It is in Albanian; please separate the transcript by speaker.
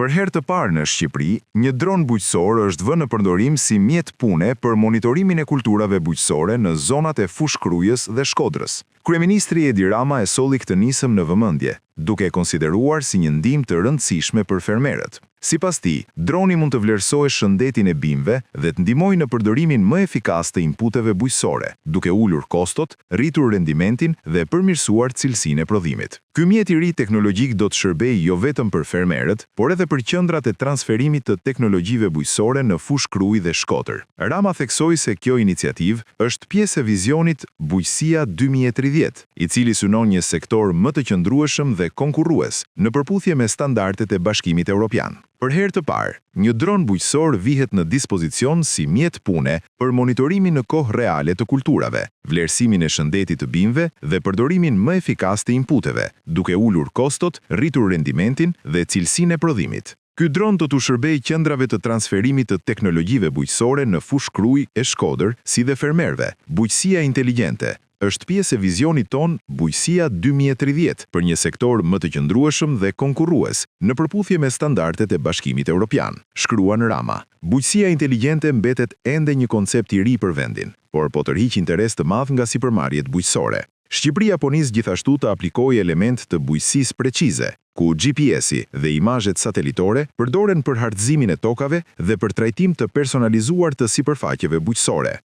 Speaker 1: Për herë të parë në Shqipëri, një dron bujqësor është vënë në përdorim si mjet pune për monitorimin e kulturave bujqësore në zonat e Fushkrujës dhe Shkodrës. Kryeministri Edi Rama e solli këtë nisëm në vëmendje, duke e konsideruar si një ndihmë të rëndësishme për fermerët. Sipas tij, droni mund të vlerësojë shëndetin e bimëve dhe të ndihmojë në përdorimin më efikas të inputeve bujqësore, duke ulur kostot, rritur rendimentin dhe përmirësuar cilësinë e prodhimit. Ky mjet i ri teknologjik do të shërbejë jo vetëm për fermerët, por edhe për qendrat e transferimit të teknologjive bujqësore në Fushkruj dhe Shkodër. Rama theksoi se kjo iniciativë është pjesë e vizionit Bujqësia 2030, i cili synon një sektor më të qëndrueshëm dhe konkurrues në përputhje me standardet e Bashkimit Evropian. Për herë të parë, një dron bujqësor vihet në dispozicion si mjet pune për monitorimin në kohë reale të kulturave, vlerësimin e shëndetit të bimëve dhe përdorimin më efikas të inputeve, duke ulur kostot, rritur rendimentin dhe cilësinë e prodhimit. Ky dron do t'u shërbejë qendrave të transferimit të teknologjive bujqësore në Fushkruj e Shkodër, si dhe fermerëve. Bujqësia inteligjente është pjesë e vizionit ton Bujqësia 2030 për një sektor më të qëndrueshëm dhe konkurrues në përputhje me standardet e Bashkimit Evropian, shkruan Rama. Bujqësia inteligjente mbetet ende një koncept i ri për vendin, por po tërhiq interes të madh nga sipërmarrjet bujqësore. Shqipëria po nis gjithashtu të aplikojë element të bujqësisë precize, ku GPS-i dhe imazhet satelitore përdoren për hartëzimin e tokave dhe për trajtim të personalizuar të sipërfaqeve bujqësore.